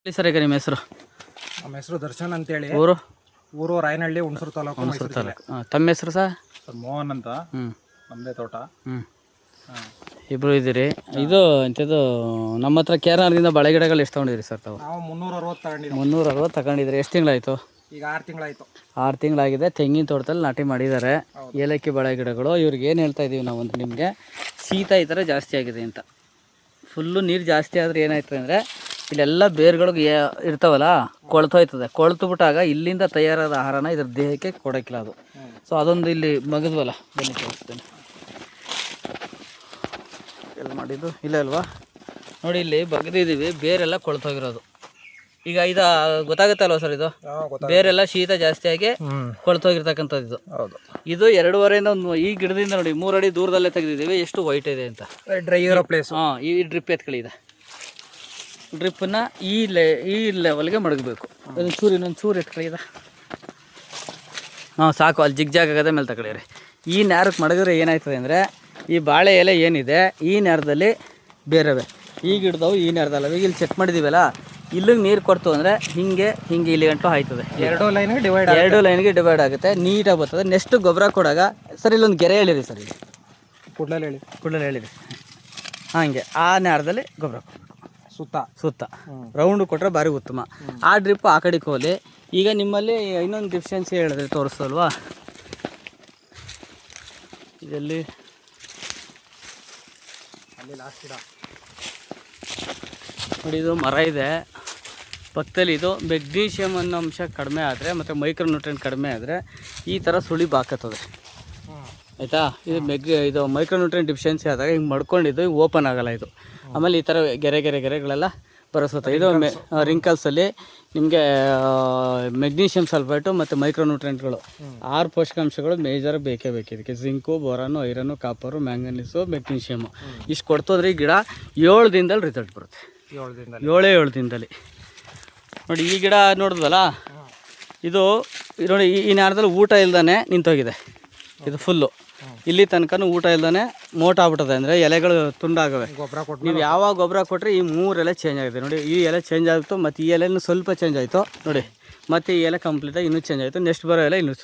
ಹೇಳಿ ಸರ್, ಈಗ ನಿಮ್ಮ ಹೆಸರು? ನಮ್ಮ ಹೆಸರು ದರ್ಶನ್ ಅಂತೇಳಿ. ಊರು? ಊರು ರಾಯನಹಳ್ಳಿ, ಹುಣಸೂರು ತಾಲೂಕು, ಮೈಸೂರು ಜಿಲ್ಲೆ. ತಮ್ಮ ಹೆಸರು ಸರ್? ಮೋಹನ್ ಅಂತ. ನಮ್ಮದೇ ತೋಟ. ಇಬ್ಬರು ಇದ್ದೀರಿ. ಇದು ಎಂಥದ್ದು ನಮ್ಮ ಹತ್ರ ಕೇರಳದಿಂದ ಬಾಳೆ ಗಿಡಗಳು ಎಷ್ಟು ತೊಗೊಂಡಿದ್ರಿ ಸರ್ ತಾವು? ನಾವು 360 ತಗೊಂಡಿದ್ದೀವಿ. 360 ತಗೊಂಡಿದ್ರಿ. ಎಷ್ಟು ತಿಂಗಳಾಯಿತು? ಈಗ 6 ತಿಂಗಳಾಯಿತು. 6 ತಿಂಗಳಾಗಿದೆ. ತೆಂಗಿನ ತೋಟದಲ್ಲಿ ನಾಟಿ ಮಾಡಿದ್ದಾರೆ ಏಲಕ್ಕಿ ಬಾಳೆ ಗಿಡಗಳು. ಇವ್ರಿಗೆ ಏನು ಹೇಳ್ತಾ ಇದ್ದೀವಿ ನಾವು ಅಂದ್ರೆ, ನಿಮಗೆ ಶೀತ ಈ ಥರ ಜಾಸ್ತಿ ಆಗಿದೆ ಅಂತ. ಫುಲ್ಲು ನೀರು ಜಾಸ್ತಿ ಆದರೆ ಏನಾಯ್ತದೆ ಅಂದರೆ, ಇಲ್ಲೆಲ್ಲ ಬೇರುಗಳು ಇರ್ತಾವಲ್ಲ, ಕೊಳ್ತೋಯ್ತದೆ. ಕೊಳ್ತು ಬಿಟ್ಟಾಗ ಇಲ್ಲಿಂದ ತಯಾರಾದ ಆಹಾರನ ಇದ್ರ ದೇಹಕ್ಕೆ ಕೊಡೋಕ್ಕಿಲ್ಲ ಅದು. ಸೊ ಅದೊಂದು ಇಲ್ಲಿ ಮಗದ್ವಲ್ಲ, ಬನ್ನಿ ತೋರಿಸ್ತೇನೆ. ಎಲ್ಲ ಮಾಡಿದ್ದು ಇಲ್ಲ ಅಲ್ವಾ ನೋಡಿ, ಇಲ್ಲಿ ಬಗ್ದಿದ್ದೀವಿ, ಬೇರೆಲ್ಲ ಕೊಳ್ತೋಗಿರೋದು. ಈಗ ಇದು ಗೊತ್ತಾಗುತ್ತೆ ಅಲ್ವಾ ಸರ್? ಇದು ಬೇರೆಲ್ಲ ಶೀತ ಜಾಸ್ತಿ ಆಗಿ ಕೊಳ್ತೋಗಿರ್ತಕ್ಕಂಥದ್ದು ಇದು. ಇದು 2.5 ಒಂದು ಈ ಗಿಡದಿಂದ ನೋಡಿ 3 ಅಡಿ ದೂರದಲ್ಲೇ ತೆಗೆದಿದ್ದೀವಿ. ಎಷ್ಟು ವೈಟ್ ಇದೆ ಅಂತ. ಡ್ರೈ ಇರೋ ಪ್ಲೇಸ್. ಈ ಡ್ರಿಪ್ ಎತ್ಕೊಳ್ಳಿದೆ. ಡ್ರಿಪ್ಪನ್ನು ಈ ಲೆವೆಲ್ಗೆ ಮಡಗಬೇಕು. ಇನ್ನೊಂದು ಚೂರು ಇಟ್ಕೊಳ್ಳಿದ. ಸಾಕು. ಅಲ್ಲಿ ಜಿಗ್ ಆಗದೆ ಮೇಲೆ ತಗೊಳ್ಳಿರಿ. ಈ ನ್ಯಾರಕ್ಕೆ ಮಡಗಿದ್ರೆ ಏನಾಯ್ತದೆ ಅಂದರೆ, ಈ ಬಾಳೆ ಎಲೆ ಏನಿದೆ ಈ ನ್ಯಾರದಲ್ಲಿ ಬೇರೆವೆ, ಈ ಗಿಡದವು ಈ ನ್ಯಾರದಲ್ಲ. ಈಗ ಇಲ್ಲಿ ಸೆಟ್ ಮಾಡಿದ್ದೀವಲ್ಲ, ಇಲ್ಲಿಗೆ ನೀರು ಕೊಡ್ತು ಅಂದರೆ ಹಿಂಗೆ ಇಲ್ಲಿ ಗಂಟು ಆಯ್ತದೆ. 2 ಲೈನ್ಗೆ ಡಿವೈಡ್ ಆಗುತ್ತೆ, ನೀಟಾಗಿ ಬರ್ತದೆ. ನೆಕ್ಸ್ಟ್ ಗೊಬ್ಬರ ಕೊಡಾಗ ಸರ್ ಇಲ್ಲೊಂದು ಗೆರೆ ಹೇಳಿರಿ ಸರ್, ಇಲ್ಲಿ ಕೂಡಲೇ ಹೇಳಿರಿ. ಹಾಗೆ ಆ ನ್ಯಾರದಲ್ಲಿ ಗೊಬ್ಬರ ಕೊಡಬೇಕು. ಸುತ್ತ ರೌಂಡ್ ಕೊಟ್ಟರೆ ಭಾರಿ ಉತ್ತಮ. ಆ ಡ್ರಿಪ್ ಆ ಕಡೆಗೆ ಹೋಗಲಿ. ಈಗ ನಿಮ್ಮಲ್ಲಿ ಇನ್ನೊಂದು ಡಿಫಿಷಿಯನ್ಸಿ ಹೇಳಿದ್ರೆ ತೋರಿಸಲ್ವಾ? ಇದರಲ್ಲಿ ಲಾಸ್ಟ್ ಗಿಡ ನೋಡಿ, ಇದು ಮರ ಇದೆ ಪಕ್ಕದಲ್ಲಿ. ಇದು ಮೆಗ್ನೀಷಿಯಮ್ ಅನ್ನೋ ಅಂಶ ಕಡಿಮೆ ಆದರೆ ಮತ್ತು ಮೈಕ್ರೋನ್ಯೂಟ್ರಿಯೆಂಟ್ ಕಡಿಮೆ ಆದರೆ ಈ ಥರ ಸುಳಿಬ್ ಹಾಕತ್ತದೆ, ಆಯಿತಾ? ಇದು ಮೈಕ್ರೋನ್ಯೂಟ್ರಿಯೆಂಟ್ ಡಿಫಿಷಿಯನ್ಸಿ ಆದಾಗ ಹಿಂಗೆ ಮಡ್ಕೊಂಡಿದ್ದು ಓಪನ್ ಆಗೋಲ್ಲ ಇದು. ಆಮೇಲೆ ಈ ಥರ ಗೆರೆಗಳೆಲ್ಲ ಬರೆಸುತ್ತೆ. ಇದು ರಿಂಕಲ್ಸಲ್ಲಿ ನಿಮಗೆ ಮೆಗ್ನೀಷಿಯಮ್ ಸಲ್ಫೇಟು ಮತ್ತು ಮೈಕ್ರೋನ್ಯೂಟ್ರಿಯೆಂಟ್ಗಳು 6 ಪೋಷಕಾಂಶಗಳು ಮೇಜರ್ ಬೇಕೇ ಬೇಕು ಇದಕ್ಕೆ. Zinc, boron, iron, copper, manganese, magnesium ಇಷ್ಟು ಕೊಡ್ತೋದ್ರೆ ಈ ಗಿಡ 7 ದಿನದಲ್ಲಿ ರಿಸಲ್ಟ್ ಬರುತ್ತೆ. 7 ದಿನದಲ್ಲಿ ನೋಡಿ. ಈ ಗಿಡ ನೋಡಿದ್ವಲ್ಲ, ಇದು ನೋಡಿ ಈ ನ್ಯಾರದಲ್ಲಿ ಊಟ ಇಲ್ದೇ ನಿಂತೋಗಿದೆ. ಇದು ಫುಲ್ಲು ಇಲ್ಲಿ ತನಕ ಊಟ ಇಲ್ದೇ ಮೋಟ ಆಗ್ಬಿಟ್ಟದೆ, ಅಂದರೆ ಎಲೆಗಳು ತುಂಡಾಗವೆ. ನೀವು ಯಾವಾಗ ಗೊಬ್ಬರ ಕೊಟ್ಟರೆ ಈ 3 ಎಲೆ ಚೇಂಜ್ ಆಗಿದೆ ನೋಡಿ. ಈ ಎಲೆ ಚೇಂಜ್ ಆಯಿತು, ಮತ್ತು ಈ ಎಲೆನೂ ಸ್ವಲ್ಪ ಚೇಂಜ್ ಆಯಿತು ನೋಡಿ. ಮತ್ತು ಈ ಎಲೆ ಕಂಪ್ಲೀಟಾಗಿ ಇನ್ನೂ ಚೇಂಜ್ ಆಯಿತು. ನೆಕ್ಸ್ಟ್ ಬರೋ ಎಲೆ ಇನ್ನೂ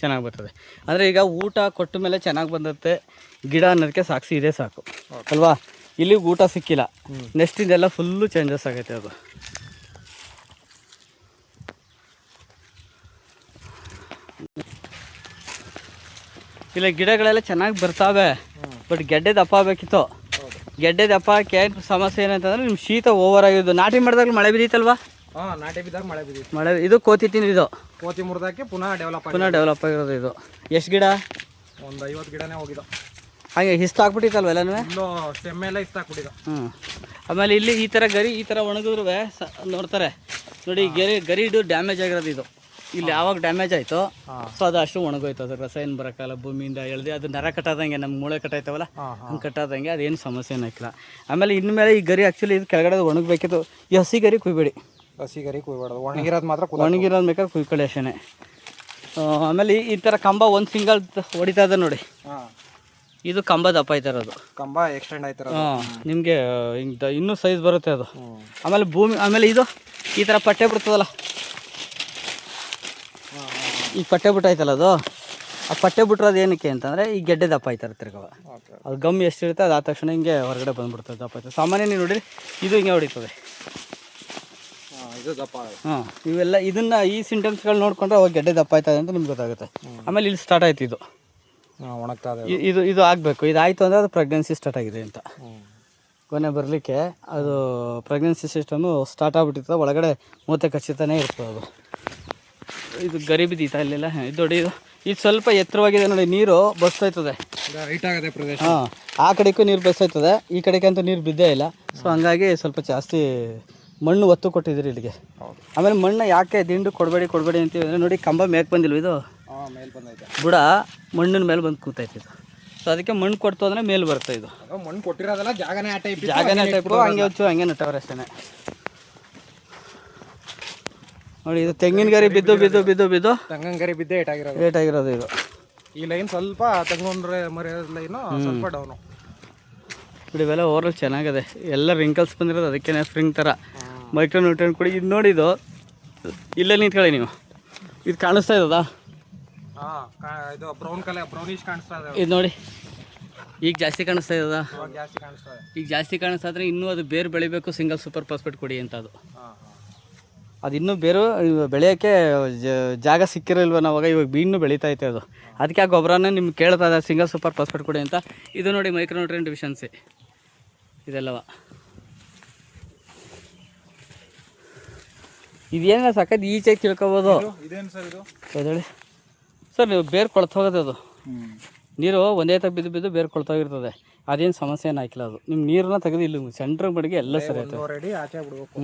ಚೆನ್ನಾಗಿ ಬರ್ತದೆ. ಅಂದರೆ ಈಗ ಊಟ ಕೊಟ್ಟ ಮೇಲೆ ಚೆನ್ನಾಗಿ ಬಂದತ್ತೆ ಗಿಡ ಅನ್ನೋದಕ್ಕೆ ಸಾಕ್ಷಿ ಇದೆ, ಸಾಕು ಅಲ್ವಾ? ಇಲ್ಲಿ ಊಟ ಸಿಕ್ಕಿಲ್ಲ, ನೆಕ್ಸ್ಟಿಂದೆಲ್ಲ ಫುಲ್ಲು ಚೇಂಜಸ್ ಆಗೈತೆ ಅದು. ಇಲ್ಲ ಗಿಡಗಳೆಲ್ಲ ಚೆನ್ನಾಗಿ ಬರ್ತಾವೆ, ಬಟ್ ಗೆಡ್ಡೆ ದಪ್ಪ ಆಗಬೇಕಿತ್ತು. ಗೆಡ್ಡೆ ದಪ್ಪಕ್ಕೆ ಏನು ಸಮಸ್ಯೆ ಏನಂತಂದರೆ, ನಿಮ್ಮ ಶೀತ ಓವರ್ ಆಗಿದ್ದು. ನಾಟಿ ಮಾಡಿದಾಗ ಮಳೆ ಬಿದ್ದಿತ್ತಲ್ವಾ? ನಾಟಿ ಬಿದ್ದಾಗ ಮಳೆ ಬಿದ್ದಿತ್ತು. ಮಳೆ ಇದು ಕೋತಿ ತಿಂದಿದ್ದು, ಕೋತಿ ಮುರಿದಾಕಿ ಪುನಃ ಡೆವಲಪ್ ಆಗಿರೋದು ಇದು. ಎಷ್ಟು ಗಿಡ? ಒಂದು 50 ಗಿಡನೇ ಹೋಗಿದ್ದು. ಹಾಗೆ ಇಷ್ಟ ಆಗ್ಬಿಟ್ಟಿತ್ತಲ್ವ ಎಲ್ಲನೂ? ಸ್ಟೆಮ್ಮೆಲ್ಲ ಇಷ್ಟ ಆಗ್ಬಿಟ್ಟಿದ್ದು. ಆಮೇಲೆ ಇಲ್ಲಿ ಈ ಥರ ಈಗ ಒಣಗಿದ್ರು ನೋಡ್ತಾರೆ ನೋಡಿ. ಗರಿ ಇದು ಡ್ಯಾಮೇಜ್ ಆಗಿರೋದು ಇದು. ಇಲ್ಲಿ ಯಾವಾಗ ಡ್ಯಾಮೇಜ್ ಆಯಿತು, ಸೊ ಅದು ಅಷ್ಟು ಒಣಗೋಯ್ತು. ಅದು ರಸ ಏನು ಬರೋಕ್ಕಲ್ಲ, ಭೂಮಿಯಿಂದ ಎಳ್ದು ಅದು ನರ ಕಟ್ಟಾದಂಗೆ, ನಮ್ಮ ಮೂಳೆ ಕಟ್ಟಾಯ್ತವಲ್ಲ ಹಂಗೆ ಕಟ್ಟಾದಂಗೆ, ಅದೇನು ಸಮಸ್ಯೆ ಏನಾಗಿಲ್ಲ. ಆಮೇಲೆ ಇನ್ಮೇಲೆ ಈ ಗರಿ ಆ್ಯಕ್ಚುಲಿ ಇದು ಕೆಳಗಡೆ ಒಣಗಬೇಕಿತ್ತು. ಈ ಹಸಿ ಗರಿ ಕುಯ್ಬೇಡಿ, ಒಣಗಿರೋದು ಮಾತ್ರ ಬೇಕಾದ್ರೆ ಕುಯ್ಕೊಳ್ಳಿ ಅಷ್ಟೇ. ಆಮೇಲೆ ಈ ಥರ ಕಂಬ ಒಂದು ಸಿಂಗಲ್ ಹೊಡಿತಾ ಇದೆ ನೋಡಿ. ಇದು ಕಂಬ ದಪ್ಪ ಆಯ್ತಾ ಇರೋದು, ಕಂಬ ಎಕ್ಸ್ಟೆಂಡ್ ಆಯ್ತಾರ. ನಿಮಗೆ ಹಿಂಗೆ ಇನ್ನೂ ಸೈಜ್ ಬರುತ್ತೆ ಅದು. ಆಮೇಲೆ ಆಮೇಲೆ ಇದು ಈ ಥರ ಪಟ್ಟೆ ಬಿಡ್ತದಲ್ಲ, ಈ ಪಟ್ಟೆ ಬಿಟ್ಟಾಯ್ತಲ್ಲ ಅದು. ಆ ಪಟ್ಟೆ ಬಿಟ್ಟಿರೋದು ಏನಕ್ಕೆ ಅಂತಂದರೆ, ಈ ಗೆಡ್ಡೆ ದಪ್ಪ ಆಯ್ತಾರೆ ತಿರ್ಗವ. ಅದು ಗಮ್ ಎಷ್ಟಿರುತ್ತೆ ಅದು ಆದ ತಕ್ಷಣ ಹಿಂಗೆ ಹೊರಗಡೆ ಬಂದುಬಿಡ್ತದೆ, ದಪ್ಪ ಆಯ್ತದೆ. ಸಾಮಾನ್ಯ ನೀವು ನೋಡಿರಿ, ಇದು ಹಿಂಗೆ ಹೊಡಿತದೆ. ಇವೆಲ್ಲ ಇದನ್ನು ಈ ಸಿಂಟಮ್ಸ್ಗಳು ನೋಡಿಕೊಂಡ್ರೆ ಅವಾಗ ಗೆಡ್ಡೆ ದಪ್ಪ ಆಯ್ತದೆ ಅಂತ ನಿಮ್ಗೆ ಗೊತ್ತಾಗುತ್ತೆ. ಆಮೇಲೆ ಇಲ್ಲಿ ಸ್ಟಾರ್ಟ್ ಆಯ್ತು ಇದು ಇದು ಆಗಬೇಕು. ಇದಾಯಿತು ಅಂದರೆ ಅದು ಪ್ರೆಗ್ನೆನ್ಸಿ ಸ್ಟಾರ್ಟ್ ಆಗಿದೆ ಅಂತ. ಕೊನೆ ಬರಲಿಕ್ಕೆ ಅದು ಪ್ರೆಗ್ನೆನ್ಸಿ ಸಿಸ್ಟಮು ಸ್ಟಾರ್ಟ್ ಆಗಿಬಿಟ್ಟಿರ್ತದೆ. ಒಳಗಡೆ ಮೂತೆ ಖಚಿತನೇ ಇರ್ತದೆ ಅದು. ಇದು ಗರಿ ಬಿದ್ದೀತಾ ಇಲ್ಲೆಲ್ಲ. ಇದು ನೋಡಿ, ಇದು ಸ್ವಲ್ಪ ಎತ್ತರವಾಗಿದೆ ನೋಡಿ. ನೀರು ಬಸ್ತಾಯ್ತದೆ, ಆ ಕಡೆಗೂ ನೀರು ಬಸ್ತಾಯ್ತದೆ, ಈ ಕಡೆಗೆ ಅಂತೂ ನೀರು ಬಿದ್ದೇ ಇಲ್ಲ. ಸೊ ಹಂಗಾಗಿ ಸ್ವಲ್ಪ ಜಾಸ್ತಿ ಮಣ್ಣು ಒತ್ತು ಕೊಟ್ಟಿದ್ದೀರಿ ಇಲ್ಲಿಗೆ. ಆಮೇಲೆ ಮಣ್ಣು ಯಾಕೆ ದಿಂಡು ಕೊಡಬೇಡಿ ಅಂತೀವಿ ಅಂದರೆ, ನೋಡಿ ಕಂಬ ಮೇಕೆ ಬಂದಿಲ್ವ, ಇದು ಬುಡ ಮಣ್ಣಿನ ಮೇಲೆ ಬಂದು ಕೂತೈತೆ ಇದು. ಸೊ ಅದಕ್ಕೆ ಮಣ್ಣು ಕೊಡ್ತು ಅಂದರೆ ಮೇಲೆ ಬರುತ್ತೆ. ಇದು ಮಣ್ಣು ಕೊಟ್ಟಿರೋದಲ್ಲ, ಜಾಗನೇ ಟೈಪು, ಹಂಗೆ ನಟ್ಟವ್ರೆ ಅಷ್ಟೇ ನೋಡಿ. ಇದು ತೆಂಗಿನ ಗರಿ ಬಿದ್ದು ತೆಂಗಿನ ಗರಿ ಬಿದ್ದೇ ಏಟಾಗಿರೋದು ಇದು. ಈ ಲೈನ್ ಸ್ವಲ್ಪ ತೆಂಗಿನ ಮರ ಲೈನು ಸ್ವಲ್ಪ ಡೌನು. ಇವೆಲ್ಲ ಓವರ್ ಚೆನ್ನಾಗಿದೆ. ಎಲ್ಲ ರಿಂಕಲ್ಸ್ ಬಂದಿರೋದು ಅದಕ್ಕೆ ಸ್ಪ್ರಿಂಗ್ ಥರ. ಮೈಕ್ರೋ ನ್ಯೂಟ್ರಿಯೆಂಟ್ ಕೊಡಿ. ಇದು ನೋಡಿ, ಇದು ಇಲ್ಲೇ ನಿಂತ್ಕೊಳ್ಳಿ ನೀವು. ಇದು ಕಾಣಿಸ್ತಾ ಇದ್ದದಾ? ಇದು ಬ್ರೌನಿಶ್ ಕಾಣಿಸ್ತಾ ಇದೆ. ಇದು ನೋಡಿ, ಈಗ ಜಾಸ್ತಿ ಕಾಣಿಸ್ತಾ ಇದ್ದದಾ? ಜಾಸ್ತಿ ಕಾಣಿಸ್ತಾ ಇದೆ. ಈಗ ಜಾಸ್ತಿ ಕಾಣಿಸ್ತಾ ಇದ್ರೆ ಇನ್ನೂ ಅದು ಬೇರು ಬೆಳಿಬೇಕು, ಸಿಂಗಲ್ ಸೂಪರ್ ಫಾಸ್ಫೇಟ್ ಕೊಡಿ ಅಂತ. ಅದು ಇನ್ನೂ ಬೇರು ಬೆಳೆಯೋಕ್ಕೆ ಜಾಗ ಸಿಕ್ಕಿರಲ್ವ ನಾವಾಗ, ಇವಾಗ ಇನ್ನೂ ಬೆಳೀತೈತೆ ಅದು. ಅದಕ್ಕೆ ಆ ಗೊಬ್ಬರನೇ ನಿಮ್ಗೆ ಕೇಳ್ತಾ ಇದೆ ಸಿಂಗಲ್ ಸೂಪರ್ ಫಾಸ್ಫೇಟ್ ಕೊಡಿ ಅಂತ. ಇದು ನೋಡಿ ಮೈಕ್ರೋ ನ್ಯೂಟ್ರಿಯೆಂಟ್ ಡಿಫಿಷಿಯನ್ಸಿ ಇದೆಲ್ಲವ. ಇದೇನ ಸಾಕದು ಈಚೆಗೆ ತಿಳ್ಕೊಬೋದು. ಇದೇನು ಸರ್ ಇದು? ಹೇಳಿ ಸರ್, ನೀವು ಬೇರು ಕೊಳ್ತೋಗೋದು ಅದು. ನೀರು ಒಂದೇ ತಗ ಬಿದ್ದು ಬೇರು ಕೊಳ್ತೋಗಿರ್ತದೆ. ಅದೇನು ಸಮಸ್ಯೆ ಏನು ಹಾಕಿಲ್ಲ ಅದು. ನಿಮ್ಮ ನೀರನ್ನ ತೆಗೆದು ಇಲ್ಲಿ ಸೆಂಟ್ರ್ ಬಡಿಗೆ ಎಲ್ಲ ಸರಿ ಆಯ್ತು. ಆಚೆ ಬಿಡ್ಬೇಕು.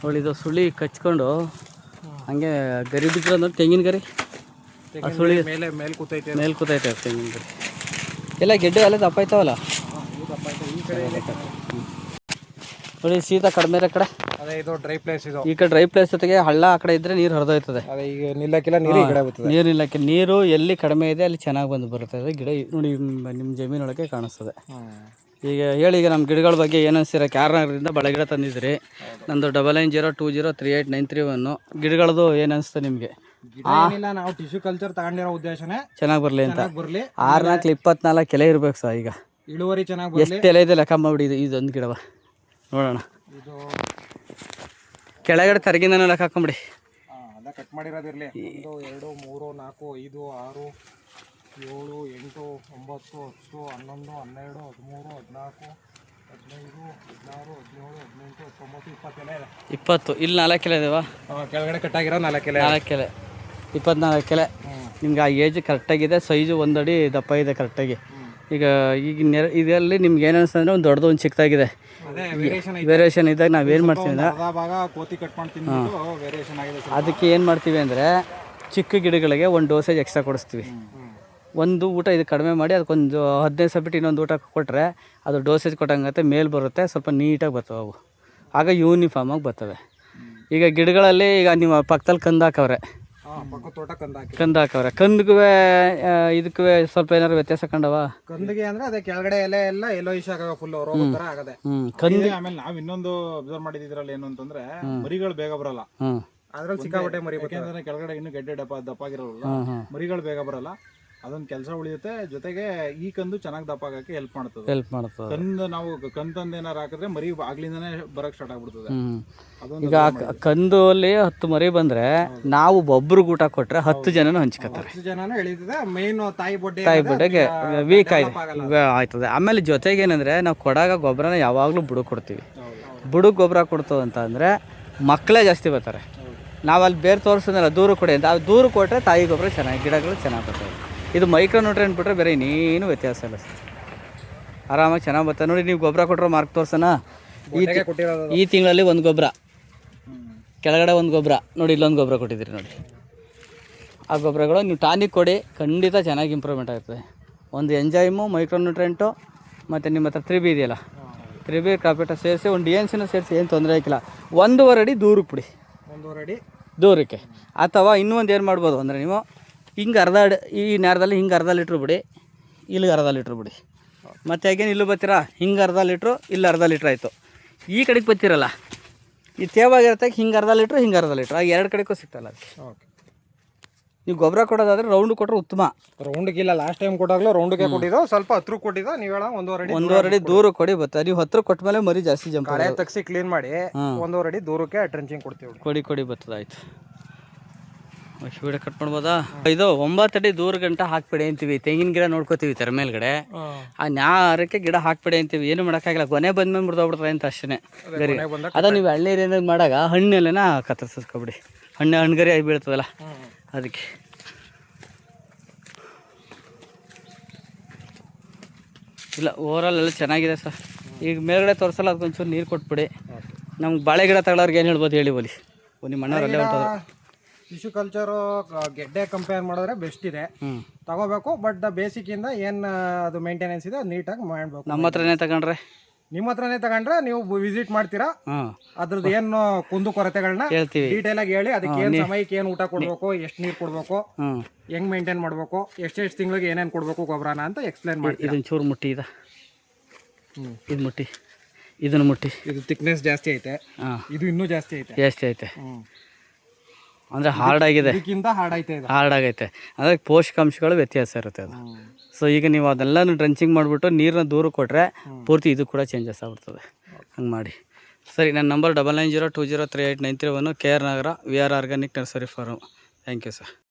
ಒಳ್ಳಿದು ಸುಳಿ ಕಚ್ಕೊಂಡು ಹಂಗೆ ಗರಿ ಬಿದ್ದರೆ ಅಂದ್ರೆ ತೆಂಗಿನ ಗರಿ ಸುಳಿ ಮೇಲೆ ಕೂತೈತೆ. ತೆಂಗಿನ ಗರಿ ಎಲ್ಲ ಗೆಡ್ಡೆ ಎಲ್ಲ ದಪ್ಪ ಆಯ್ತಾವಲ್ಲ. ನೋಡಿ, ಶೀತ ಕಡಿಮೆ ಇರೋ ಕಡೆ ಅದೇ ಇದು ಡ್ರೈ ಪ್ಲೇಸ್. ಇದು ಈ ಕಡೆ ಡ್ರೈ ಪ್ಲೇಸ್ ಜೊತೆಗೆ ಹಳ್ಳ ಆ ಕಡೆ ಇದ್ರೆ ನೀರು ಹರಿದೋಯ್ತದೆ. ಅದೇ ಈಗ ನಿಲ್ಲಕ್ಕಿಲ್ಲ, ನೀರು ಈ ಕಡೆ ಬರ್ತದೆ. ನೀರು ನಿಲ್ಲಕ್ಕೆ ನೀರು ಎಲ್ಲಿ ಕಡಿಮೆ ಇದೆ ಅಲ್ಲಿ ಚೆನ್ನಾಗಿ ಬಂದು ಬರ್ತದೆ. ಗಿಡ ನೋಡಿ ನಿಮ್ಮ ಜಮೀನೊಳಗೆ ಕಾಣಿಸ್ತದೆ. ಈಗ ಹೇಳಿ, ಈಗ ನಮ್ಮ ಗಿಡಗಳ ಬಗ್ಗೆ ಏನು ಅನಿಸ್ತೀರ? ಕ್ಯಾರ್ನರಿಂದ ಬಳೆ ಗಿಡ ತಂದಿದ್ರಿ. ನಂದು 9902038931 ಗಿಡಗಳದು ಏನು ಅನಿಸ್ತು ನಿಮಗೆ? ನಾವು ಟಿಶ್ಯೂ ಕಲ್ಚರ್ ತಗೊಂಡಿರೋ ಉದ್ದೇಶನೇ ಚೆನ್ನಾಗಿ ಬರಲಿ ಅಂತ. 6-4-24 ಎಲೆ ಇರ್ಬೇಕು ಸರ್. ಈಗ ಇಳುವರಿ ಚೆನ್ನಾಗಿ ಎಷ್ಟು ಎಲೆ ಇದೆ ಲೆಕ್ಕ ಮಾಡಿಬಿಡಿ. ಇದೊಂದು ಗಿಡವ ನೋಡೋಣ. ಇದು ಕೆಳಗಡೆ ತರಗಿಂದ ಲೆಕ್ಕ ಹಾಕೊಂಬಿಡಿ. ಅದ ಕಟ್ ಮಾಡಿರೋದಿರಲಿ. 1 2 3 4 5 6 7 8 9 10 11 12 13 14 15 16 17 18 19 20 ಎಲೆ ಇದೆ. 20 ಇಲ್ಲಿ 4 ಎಲೆ ಇದಾವ. ಕೆಳಗಡೆ ಕಟ್ಟಾಗಿರೋ 4 ಎಲೆ. 4 ಎಲೆ 24 ಎಲೆ. ನಿಮ್ಗೆ ಆ ಏಜ್ ಕರೆಕ್ಟಾಗಿದೆ. ಸೈಜು 1 ಅಡಿ ದಪ್ಪ ಇದೆ ಕರೆಕ್ಟಾಗಿ. ಈಗ ಇದರಲ್ಲಿ ನಿಮ್ಗೆ ಏನು ಅನಿಸ್ತದೆ ಅಂದರೆ ಒಂದು ದೊಡ್ಡದು ಒಂದು ಚಿಕ್ಕದಾಗಿದೆ. ವೇರಿಯೇಷನ್ ಇದ್ದಾಗ ನಾವೇನು ಮಾಡ್ತೀವಿ ಅಂದರೆ ಅದಕ್ಕೆ ಏನು ಮಾಡ್ತೀವಿ ಅಂದರೆ ಚಿಕ್ಕ ಗಿಡಗಳಿಗೆ ಒಂದು ಡೋಸೇಜ್ ಎಕ್ಸ್ಟ್ರಾ ಕೊಡಿಸ್ತೀವಿ. ಒಂದು ಊಟ ಇದು ಕಡಿಮೆ ಮಾಡಿ ಅದಕ್ಕೊಂದು 15 ಸಲ ಬಿಟ್ಟು ಇನ್ನೊಂದು ಊಟ ಕೊಟ್ಟರೆ ಅದು ಡೋಸೇಜ್ ಕೊಟ್ಟಂಗತ್ತೆ, ಮೇಲೆ ಬರುತ್ತೆ, ಸ್ವಲ್ಪ ನೀಟಾಗಿ ಬರ್ತವೆ ಅವು. ಆಗ ಯೂನಿಫಾರ್ಮಾಗಿ ಬರ್ತವೆ. ಈಗ ಗಿಡಗಳಲ್ಲಿ ಈಗ ನೀವು ಪಕ್ಕದಲ್ಲಿ ಕಂದು ಹಾಕವ್ರೆ, ಕಂದಿಗೂ ಇದಕ್ಕೂ ಸ್ವಲ್ಪ ಏನಾದ್ರು ವ್ಯತ್ಯಾಸ ಕಂಡವ? ಕಂದಿಗೆ ಅಂದ್ರೆ ಅದೇ ಕೆಳಗಡೆ ಎಲೆ ಎಲ್ಲ ಯೆಲ್ಲೋಯಿಶ್ ಆಗವೆ, ಫುಲ್ ರೋಗ ತರ ಆಗದೆ. ಆಮೇಲೆ ನಾವ್ ಇನ್ನೊಂದು ಅಬ್ಸರ್ವ್ ಮಾಡಿದ್ರಲ್ಲಿ ಏನು ಅಂತಂದ್ರೆ ಮರಿಗಳು ಬೇಗ ಬರಲ್ಲ. ಅದ್ರಲ್ಲಿ ಸಿಕ್ಕಾಪಟ್ಟೆ ಮರಿ, ಯಾಕಂದ್ರೆ ಕೆಳಗಡೆ ಇನ್ನು ಗೆಡ್ಡೆ ದಪ್ಪಾಗಿರೋಲ್ಲ, ಮರಿಗಳು ಬೇಗ ಬರಲ್ಲ. ಅದೊಂದು ಕೆಲಸ ಉಳಿಯುತ್ತೆ. ಜೊತೆಗೆ ಈ ಕಂದು ಚೆನ್ನಾಗಿ ದಪ್ಪ ಆಗಕ್ಕೆ ಹೆಲ್ಪ್ ಮಾಡ್ತದೆ. ಕಂದು ನಾವು ಕಂದು ಏನಾರು ಹಾಕಿದ್ರೆ ಮರಿ ಆಗ್ಲಿಂದಾನೆ ಬರಕ್ ಸ್ಟಾರ್ಟ್ ಆಗ್ಬಿಡ್ತದೆ. ಈಗ ಕಂದು ಅಲ್ಲಿ 10 ಮರಿ ಬಂದ್ರೆ ನಾವು ಒಬ್ರಿಗೆ ಊಟ ಕೊಟ್ರೆ 10 ಜನನು ಹಂಚ್ಕೊತಾರೆ. 10 ಜನನು ಎಳೀತದೆ. ಮೇನ್ ತಾಯಿ ಬೊಡ್ಡೆಗೆ ವೀಕ್ ಆಯ್ತದೆ. ಆಮೇಲೆ ಜೊತೆಗೆ ಏನಂದ್ರೆ ನಾವು ಕೊಡಾಗ ಗೊಬ್ಬರನ ಯಾವಾಗಲೂ ಬುಡಕ್ಕೆ ಕೊಡ್ತೀವಿ. ಬುಡಕ್ಕೆ ಗೊಬ್ಬರ ಕೊಡ್ತು ಅಂತ ಅಂದ್ರೆ ಮಕ್ಕಳೇ ಜಾಸ್ತಿ ಬರ್ತಾರೆ. ನಾವು ಅಲ್ಲಿ ಬೇರೆ ತೋರಿಸಿದ್ನಲ್ಲ ದೂರ ಕೊಡಿ ಅಂತ, ಅದು ದೂರ ಕೊಟ್ಟರೆ ತಾಯಿ ಗೊಬ್ಬರ ಚೆನ್ನಾಗಿ ಗಿಡಗಳು ಚೆನ್ನಾಗಿ ಬರ್ತವೆ. ಇದು ಮೈಕ್ರೋ ನ್ಯೂಟ್ರಿಯೆಂಟ್ ಬಿಟ್ಟರೆ ಬೇರೆ ಇನ್ನೇನು ವ್ಯತ್ಯಾಸ ಇಲ್ಲ ಸರ್. ಆರಾಮಾಗಿ ಚೆನ್ನಾಗಿ ಬರ್ತದೆ. ನೋಡಿ, ನೀವು ಗೊಬ್ಬರ ಕೊಟ್ಟರೆ ಮಾರ್ಕ್ ತೋರ್ಸೋಣ. ಈ ತಿಂಗಳಲ್ಲಿ ಒಂದು ಗೊಬ್ಬರ, ಕೆಳಗಡೆ ಒಂದು ಗೊಬ್ಬರ, ನೋಡಿ ಇಲ್ಲೊಂದು ಗೊಬ್ಬರ ಕೊಟ್ಟಿದ್ದೀರಿ ನೋಡಿ. ಆ ಗೊಬ್ಬರಗಳು ನೀವು ಟಾನಿಕ್ ಕೊಡಿ, ಖಂಡಿತ ಚೆನ್ನಾಗಿ ಇಂಪ್ರೂವ್ಮೆಂಟ್ ಆಗ್ತದೆ. ಒಂದು ಎಂಜೈಮು, ಮೈಕ್ರೋ ನ್ಯೂಟ್ರಿಯೆಂಟು ಮತ್ತು ನಿಮ್ಮ ಹತ್ರ 3B ಇದೆಯಲ್ಲ, 3B ಕಾಪೇಟ ಸೇರಿಸಿ ಒಂದು DNCನೂ ಸೇರಿಸಿ ಏನು ತೊಂದರೆ ಆಗಿಲ್ಲ. 1.5 ಅಡಿ ದೂರಕ್ಕೆ ಬಿಡಿ, 1.5 ಅಡಿ ದೂರಕ್ಕೆ. ಅಥವಾ ಇನ್ನೂ ಒಂದು ಏನು ಮಾಡ್ಬೋದು ಅಂದರೆ ನೀವು ಹಿಂಗೆ ಈ ನೇರದಲ್ಲಿ ಹಿಂಗೆ ಅರ್ಧ ಲೀಟ್ರ್ ಬಿಡಿ, ಇಲ್ಲಿಗೆ ಅರ್ಧ ಲೀಟ್ರ್ ಬಿಡಿ. ಮತ್ತು ಹೇಗೇನು ಇಲ್ಲೂ ಬರ್ತೀರಾ, ಹಿಂಗೆ ಅರ್ಧ ಲೀಟ್ರು, ಇಲ್ಲಿ ಅರ್ಧ ಲೀಟ್ರ್ ಆಯಿತು. ಈ ಕಡೆಗೆ ಬರ್ತಿರಲ್ಲ, ಈ ತೇವಾಗಿರುತ್ತೆ, ಹಿಂಗೆ ಅರ್ಧ ಲೀಟ್ರು, ಹಿಂಗೆ ಅರ್ಧ ಲೀಟ್ರ್, ಆಗ 2 ಕಡೆಗೂ ಸಿಗ್ತಲ್ಲ. ಓಕೆ, ನೀವು ಗೊಬ್ಬರ ಕೊಡೋದಾದರೆ ರೌಂಡ್ ಕೊಟ್ಟರೆ ಉತ್ತಮ. ರೌಂಡ್ಗಿಲ್ಲ, ಲಾಸ್ಟ್ ಟೈಮ್ ಕೊಟ್ಟಾಗಲೂ ರೌಂಡ್ಗೆ ಕೊಟ್ಟಿದ್ದು, ಸ್ವಲ್ಪ ಹತ್ರ ಕೊಟ್ಟಿದ್ದು. ನೀವು ಹೇಳ 1.5 ಅಡಿ ದೂರ ಕೊಡಿ ಬರ್ತದೆ. ನೀವು ಹತ್ರ ಕೊಟ್ಟ ಮೇಲೆ ಮರಿ ಜಾಸ್ತಿ ಜಂಪ್ ತಗ್ಸಿ ಕ್ಲೀನ್ ಮಾಡಿ 1.5 ಅಡಿ ದೂರಕ್ಕೆ ಟ್ರೆಂಚಿಂಗ್ ಕೊಡ್ತೀವಿ. ಕೊಡಿ ಬರ್ತದೆ. ಆಯ್ತು, ವಿಡಿಯೋ ಕಟ್ ಮಾಡ್ಬೋದಾ? ಇದು 9 ಅಡಿ ದೂರ ಗಂಟ ಹಾಕ್ಬಿಡಿ ಅಂತೀವಿ. ತೆಂಗಿನ ಗಿಡ ನೋಡ್ಕೋತೀವಿ ತೆರ ಮೇಲ್ಗಡೆ, ಆ ನ್ಯಾರಕ್ಕೆ ಗಿಡ ಹಾಕ್ಬಿಡಿ ಅಂತೀವಿ. ಏನು ಮಾಡೋಕ್ಕಾಗಿಲ್ಲ, ಕೊನೆ ಬಂದ್ಮೇಲೆ ಮುರಿದೋಗ್ಬಿಡ್ತದೆ ಅಂತ ಅಷ್ಟೇ. ಗರಿ ಅದ ನೀವು ಎಳ್ನೀರು ಏನಾದ್ರು ಮಾಡಾಗ ಹಣ್ಣೆಲ್ಲ ಕತ್ತರಿಸ್ಕೊಬಿಡಿ. ಹಣ್ಣುಗರಿ ಆಗಿ ಬೀಳ್ತದಲ್ಲ ಅದಕ್ಕೆ. ಇಲ್ಲ, ಓವರಾಲ್ ಎಲ್ಲ ಚೆನ್ನಾಗಿದೆ ಸರ್. ಈಗ ಮೇಲ್ಗಡೆ ತೋರಿಸಲ್ಲ, ಅದಕ್ಕೊಂಚೂರು ನೀರು ಕೊಟ್ಬಿಡಿ. ನಮ್ಗೆ ಬಾಳೆ ಗಿಡ ತಗೊಳ್ಳೋರ್ಗೆ ಏನು ಹೇಳ್ಬೋದು ಹೇಳಿ ಬಲಿ. ನಿಮ್ಮ ಮಣ್ಣವರಲ್ಲೇ ಹೊಂಟೋದು. ಟಿಶ್ಯೂ ಕಲ್ಚರು ಗೆಡ್ಡೆ ಕಂಪೇರ್ ಮಾಡಿದ್ರೆ ಬೆಸ್ಟ್ ಇದೆ, ತಗೋಬೇಕು. ಬಟ್ ಬೇಸಿಕ್ಕಿಂದ ಏನು ಅದು ಮೇಂಟೆನೆನ್ಸ್ ಇದೆ ಅದು ನೀಟಾಗಿ ಮಾಡಬೇಕು. ನಮ್ಮ ಹತ್ರನೇ ತಗೊಂಡ್ರೆ, ನಿಮ್ಮ ಹತ್ರನೇ ತಗೊಂಡ್ರೆ ನೀವು ವಿಸಿಟ್ ಮಾಡ್ತೀರಾ, ಅದ್ರದ್ದು ಏನು ಕುಂದು ಕೊರತೆಗಳನ್ನ ಹೇಳ್ತೀವಿ, ಡೀಟೇಲ್ ಆಗಿ ಹೇಳಿ. ಅದಕ್ಕೆ ಏನು ಸಮಯಕ್ಕೆ ಏನು ಊಟ ಕೊಡಬೇಕು, ಎಷ್ಟು ನೀರು ಕೊಡಬೇಕು, ಹೆಂಗ್ ಮೇಂಟೈನ್ ಮಾಡಬೇಕು, ಎಷ್ಟೆಷ್ಟು ತಿಂಗಳಿಗೆ ಏನೇನು ಕೊಡಬೇಕು ಗೊಬ್ಬರನ ಅಂತ ಎಕ್ಸ್ಪ್ಲೈನ್ ಮಾಡಿ. ಇದೊಂದು ಚೂರು ಮುಟ್ಟಿ ಇದೆ ಇದು ಮುಟ್ಟಿ, ಇದನ್ನು ಮುಟ್ಟಿ. ಇದು ಥಿಕ್ನೆಸ್ ಜಾಸ್ತಿ ಐತೆ, ಹಾಂ ಇದು ಇನ್ನೂ ಜಾಸ್ತಿ ಐತೆ. ಜಾಸ್ತಿ ಐತೆ ಅಂದರೆ ಹಾರ್ಡ್ ಆಗಿದೆ, ಇದಕ್ಕಿಂತ ಹಾರ್ಡ್ ಐತೆ ಇದು. ಹಾರ್ಡ್ ಆಗೈತೆ ಅಂದರೆ ಪೋಷಕಾಂಶಗಳು ವ್ಯತ್ಯಾಸ ಇರುತ್ತೆ ಅದು. ಸೊ ಈಗ ನೀವು ಅದೆಲ್ಲನೂ ಡ್ರಂಚಿಂಗ್ ಮಾಡಿಬಿಟ್ಟು ನೀರನ್ನ ದೂರ ಕೊಟ್ಟರೆ ಪೂರ್ತಿ ಇದು ಕೂಡ ಚೇಂಜಸ್ ಆಗ್ಬಿಡ್ತದೆ. ಹಂಗೆ ಮಾಡಿ. ಸರಿ, ನನ್ನ number 9902038931, KR Nagar, VR organic nursery farm. Thank you sir.